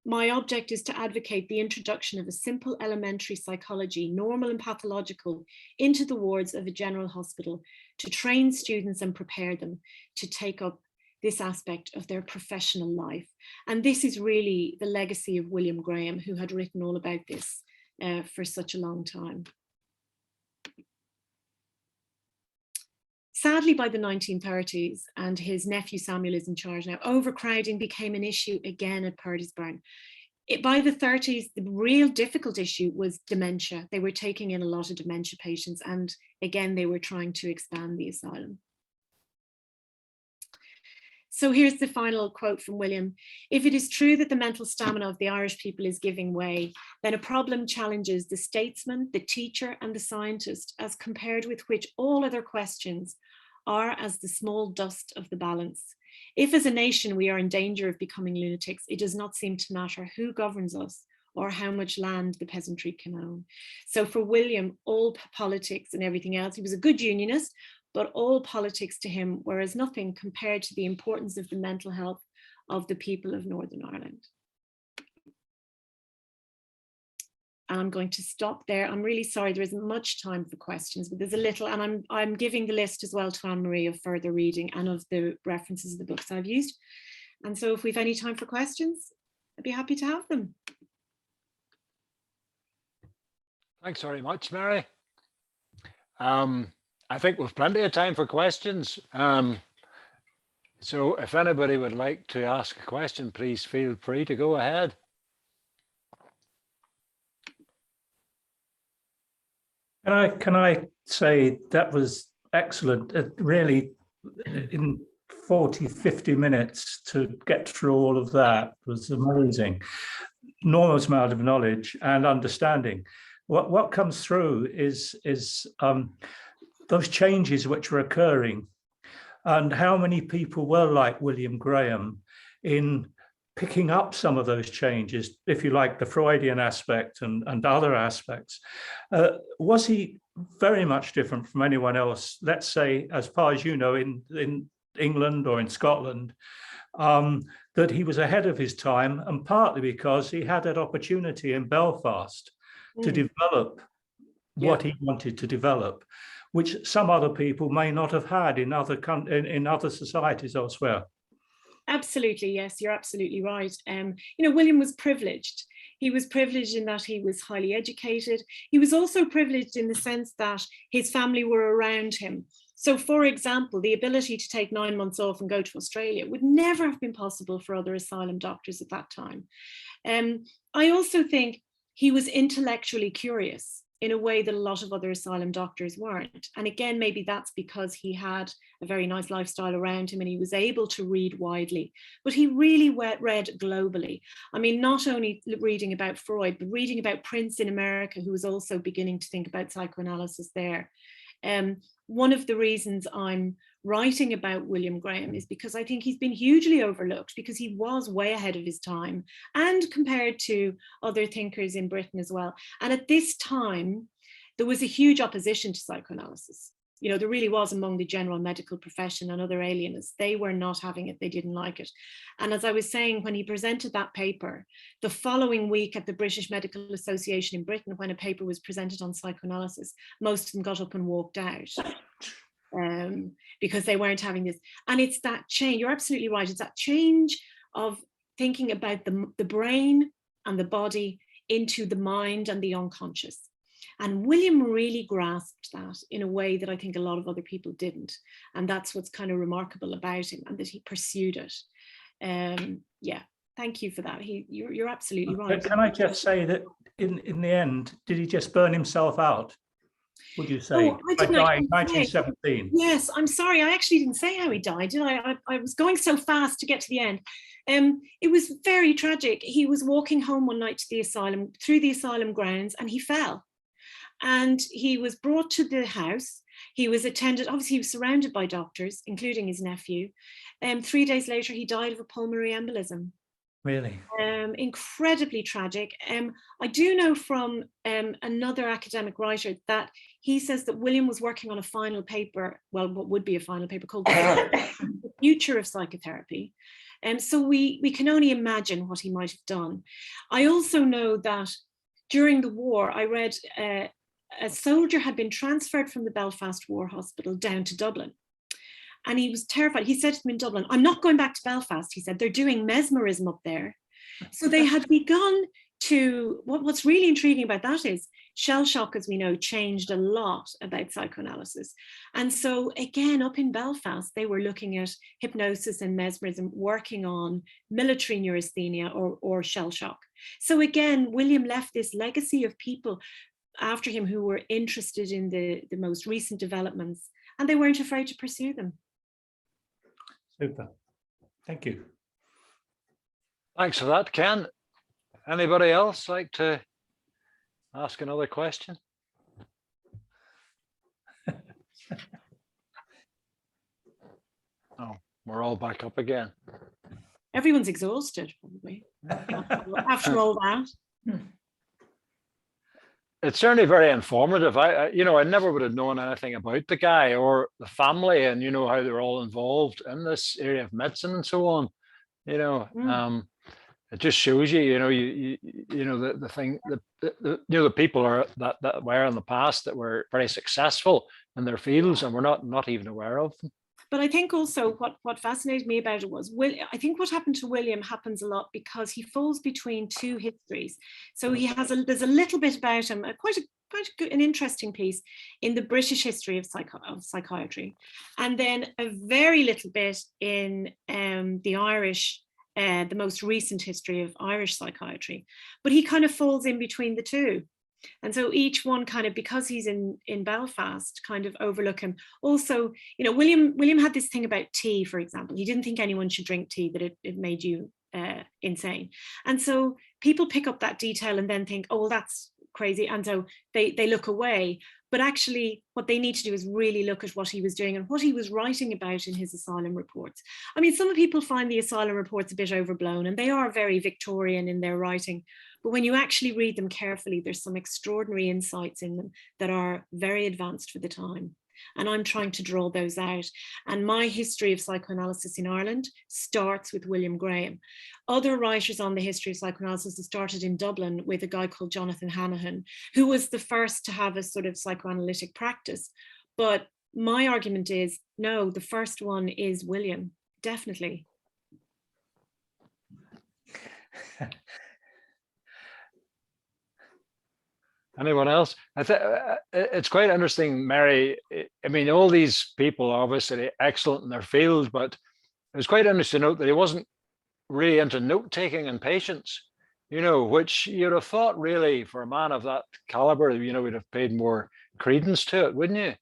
My object is to advocate the introduction of a simple elementary psychology, normal and pathological, into the wards of a general hospital to train students and prepare them to take up this aspect of their professional life. And this is really the legacy of William Graham, who had written all about this for such a long time. Sadly, by the 1930s, and his nephew Samuel is in charge now, overcrowding became an issue again at Purdysburn. By the 30s, the real difficult issue was dementia. They were taking in a lot of dementia patients, and again, they were trying to expand the asylum. So here's the final quote from William. If it is true that the mental stamina of the Irish people is giving way, then a problem challenges the statesman, the teacher, and the scientist, as compared with which all other questions are as the small dust of the balance. If as a nation we are in danger of becoming lunatics, it does not seem to matter who governs us or how much land the peasantry can own. So for William, all politics and everything else, he was a good unionist, but all politics to him were as nothing compared to the importance of the mental health of the people of Northern Ireland. And I'm going to stop there. I'm really sorry there isn't much time for questions, but there's a little, and I'm giving the list as well to Anne-Marie of further reading and of the references of the books I've used. And so if we've any time for questions, I'd be happy to have them. Thanks very much, Mary. I think we've plenty of time for questions. So if anybody would like to ask a question, please feel free to go ahead. Can I say that was excellent? Really, in 40, 50 minutes to get through all of that was amazing. Enormous amount of knowledge and understanding. What comes through is those changes which were occurring, and how many people were like William Graham in picking up some of those changes, if you like, the Freudian aspect and other aspects. Was he very much different from anyone else, let's say, as far as you know, in England or in Scotland, that he was ahead of his time, and partly because he had that opportunity in Belfast to develop what he wanted to develop, which some other people may not have had in other societies elsewhere. Absolutely, yes, you're absolutely right. You know, William was privileged. He was privileged in that he was highly educated. He was also privileged in the sense that his family were around him. So, for example, the ability to take 9 months off and go to Australia would never have been possible for other asylum doctors at that time. I also think he was intellectually curious in a way that a lot of other asylum doctors weren't. And again, maybe that's because he had a very nice lifestyle around him and he was able to read widely, but he really read globally. I mean, not only reading about Freud, but reading about Prince in America, who was also beginning to think about psychoanalysis there. One of the reasons I'm writing about William Graham is because I think he's been hugely overlooked, because he was way ahead of his time and compared to other thinkers in Britain as well. And at this time, there was a huge opposition to psychoanalysis. You know, there really was among the general medical profession and other alienists. They were not having it, they didn't like it. And as I was saying, when he presented that paper, the following week at the British Medical Association in Britain, when a paper was presented on psychoanalysis, most of them got up and walked out. Because they weren't having this. And it's that change, you're absolutely right, it's that change of thinking about the brain and the body into the mind and the unconscious. And William really grasped that in a way that I think a lot of other people didn't. And that's what's kind of remarkable about him, and that he pursued it. Yeah, thank you for that. You're absolutely right. But can I just say that in the end, did he just burn himself out? Would you say? Oh, I didn't died in 1917. Yes, I'm sorry. I actually didn't say how he died, did I? I was going so fast to get to the end. It was very tragic. He was walking home one night to the asylum, through the asylum grounds, and he fell. And he was brought to the house. He was attended, obviously he was surrounded by doctors, including his nephew. 3 days later, he died of a pulmonary embolism. Really? Incredibly tragic. I do know from another academic writer that he says that William was working on a final paper, well, what would be a final paper called The Future of Psychotherapy. So we can only imagine what he might have done. I also know that during the war, I read a soldier had been transferred from the Belfast War Hospital down to Dublin. And he was terrified. He said to them in Dublin, "I'm not going back to Belfast." He said, "They're doing mesmerism up there." So they had begun to, what's really intriguing about that is shell shock, as we know, changed a lot about psychoanalysis. And so again, up in Belfast, they were looking at hypnosis and mesmerism, working on military neurasthenia or shell shock. So again, William left this legacy of people after him who were interested in the most recent developments, and they weren't afraid to pursue them. Super. Thank you. Thanks for that, Ken. Anybody else like to ask another question? Oh, we're all back up again. Everyone's exhausted, probably, after all that. It's certainly very informative. I never would have known anything about the guy or the family, and how they're all involved in this area of medicine and so on. It just shows you, the thing that the people are that were in the past that were very successful in their fields, and we're not even aware of them. But I think also what fascinated me about it was, I think what happened to William happens a lot because he falls between two histories. So there's a little bit about him, quite an interesting piece in the British history of psychiatry, and then a very little bit in the Irish, the most recent history of Irish psychiatry. But he kind of falls in between the two. And so each one kind of, because he's in Belfast, kind of overlook him. Also, William had this thing about tea, for example. He didn't think anyone should drink tea, that it made you insane. And so people pick up that detail and then think, oh, well, that's crazy. And so they look away. But actually, what they need to do is really look at what he was doing and what he was writing about in his asylum reports. I mean, some people find the asylum reports a bit overblown, and they are very Victorian in their writing. But when you actually read them carefully, there's some extraordinary insights in them that are very advanced for the time. And I'm trying to draw those out. And my history of psychoanalysis in Ireland starts with William Graham. Other writers on the history of psychoanalysis have started in Dublin with a guy called Jonathan Hannahan, who was the first to have a sort of psychoanalytic practice. But my argument is, no, the first one is William, definitely. Anyone else? It's quite interesting, Mary. I mean, all these people are obviously excellent in their field, but it was quite interesting to note that he wasn't really into note-taking in patients, which you'd have thought really for a man of that caliber, we'd have paid more credence to it, wouldn't you?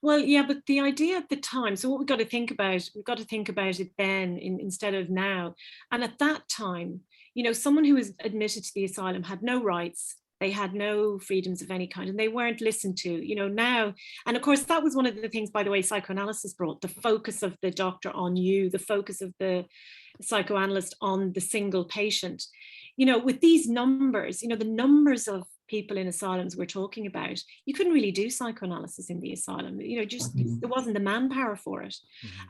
Well, yeah, but the idea at the time, so what we've got to think about it then instead of now. And at that time, someone who was admitted to the asylum had no rights. They had no freedoms of any kind, and they weren't listened to, now. And of course, that was one of the things, by the way, psychoanalysis brought, the focus of the doctor on you, the focus of the psychoanalyst on the single patient. With these numbers, the numbers of people in asylums we're talking about, you couldn't really do psychoanalysis in the asylum, there wasn't the manpower for it.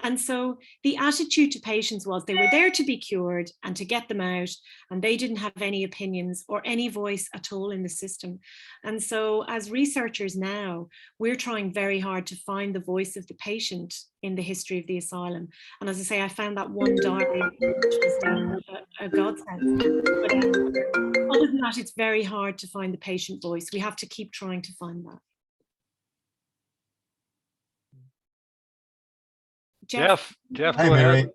And so the attitude to patients was they were there to be cured and to get them out, and they didn't have any opinions or any voice at all in the system. And so as researchers now, we're trying very hard to find the voice of the patient in the history of the asylum. And as I say, I found that one diary, which was a godsend. But other than that, it's very hard to find the patient voice. We have to keep trying to find that. Jeff, hi, Mary.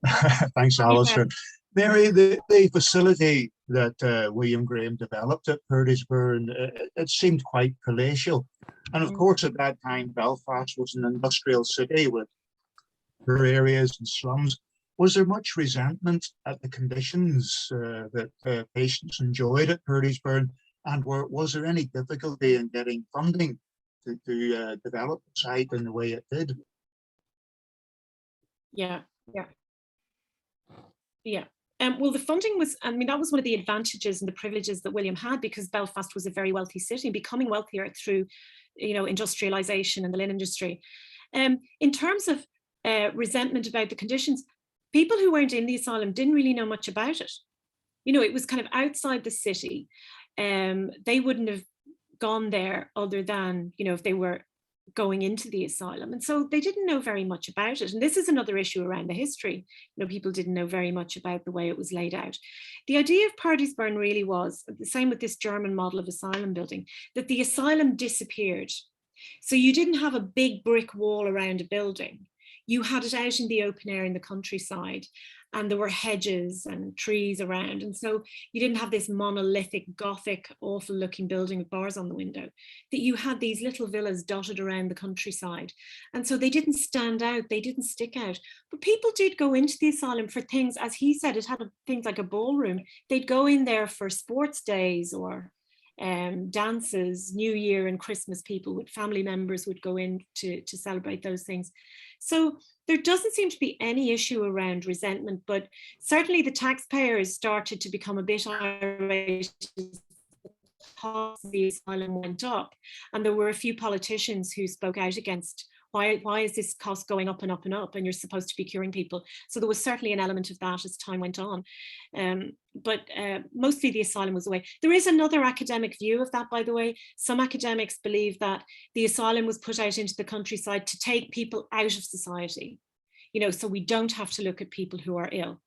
Thanks, Alistair. Mary, the facility that William Graham developed at Purdysburn, it seemed quite palatial. And of course, at that time, Belfast was an industrial city with poor areas and slums. Was there much resentment at the conditions that patients enjoyed at Purdysburn? And was there any difficulty in getting funding to develop the site in the way it did? Yeah. Well, the funding was, that was one of the advantages and the privileges that William had, because Belfast was a very wealthy city, becoming wealthier through, industrialization and the linen industry. In terms of resentment about the conditions, people who weren't in the asylum didn't really know much about it. It was kind of outside the city. They wouldn't have gone there other than, if they were going into the asylum. And so they didn't know very much about it. And this is another issue around the history. People didn't know very much about the way it was laid out. The idea of Purdysburn really was the same with this German model of asylum building, that the asylum disappeared. So you didn't have a big brick wall around a building. you had it out in the open air in the countryside, and there were hedges and trees around. And so you didn't have this monolithic, Gothic, awful looking building with bars on the window, that you had these little villas dotted around the countryside. And so they didn't stand out, they didn't stick out. But people did go into the asylum for things, as he said, it had things like a ballroom. They'd go in there for sports days or dances, New Year and Christmas. People with family members would go in to celebrate those things. So there doesn't seem to be any issue around resentment, but certainly the taxpayers started to become a bit irate as the cost of the asylum went up. And there were a few politicians who spoke out against why is this cost going up and up and up, and you're supposed to be curing people. So there was certainly an element of that as time went on. But mostly the asylum was away. There is another academic view of that, by the way. Some academics believe that the asylum was put out into the countryside to take people out of society, you know, so we don't have to look at people who are ill.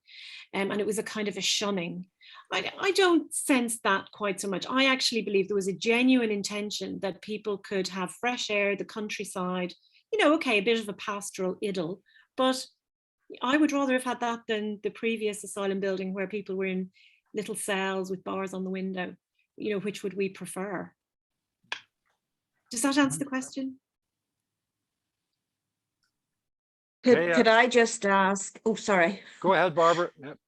And it was a kind of a shunning. I don't sense that quite so much. I actually believe there was a genuine intention that people could have fresh air, the countryside, you know, okay, a bit of a pastoral idyll, but I would rather have had that than the previous asylum building where people were in little cells with bars on the window. You know, which would we prefer? Does that answer the question? Could I just ask, oh, sorry. Go ahead, Barbara. Yep.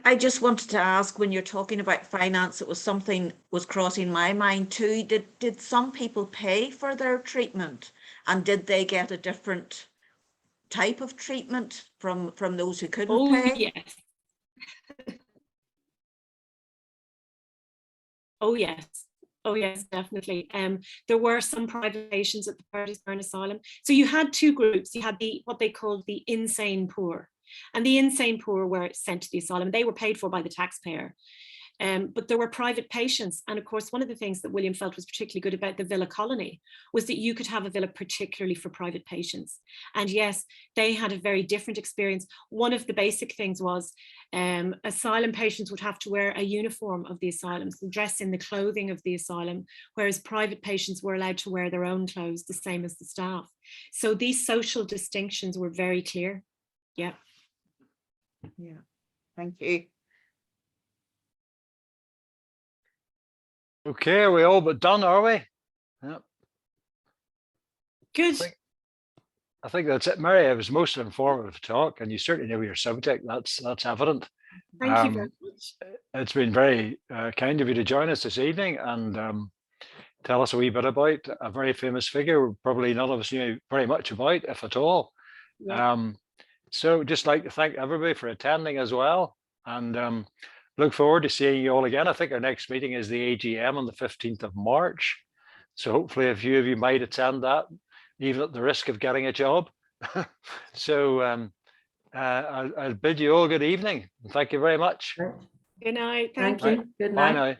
I just wanted to ask, when you're talking about finance, it was something was crossing my mind too. Did some people pay for their treatment, and did they get a different type of treatment from those who couldn't pay? Yes. Oh yes, definitely. There were some private patients at the Purdysburn Asylum. So you had two groups. You had what they called the insane poor. And the insane poor were sent to the asylum. They were paid for by the taxpayer. But there were private patients. And of course, one of the things that William felt was particularly good about the Villa Colony was that you could have a villa particularly for private patients. And yes, they had a very different experience. One of the basic things was asylum patients would have to wear a uniform of the asylum, so dress in the clothing of the asylum, whereas private patients were allowed to wear their own clothes, the same as the staff. So these social distinctions were very clear. Yeah. Yeah, thank you. Okay, are we all but done, are we? Yep. Good. I think that's it, Mary. It was most informative talk, and you certainly know your subject. That's evident. Thank you very much. It's been very kind of you to join us this evening and tell us a wee bit about a very famous figure probably none of us knew very much about, if at all. Yeah. So just like to thank everybody for attending as well, and look forward to seeing you all again. I think our next meeting is the AGM on the 15th of March. So hopefully a few of you might attend that, even at the risk of getting a job. So I'll bid you all good evening. Thank you very much. Good night. Thank you. Good Bye night. now.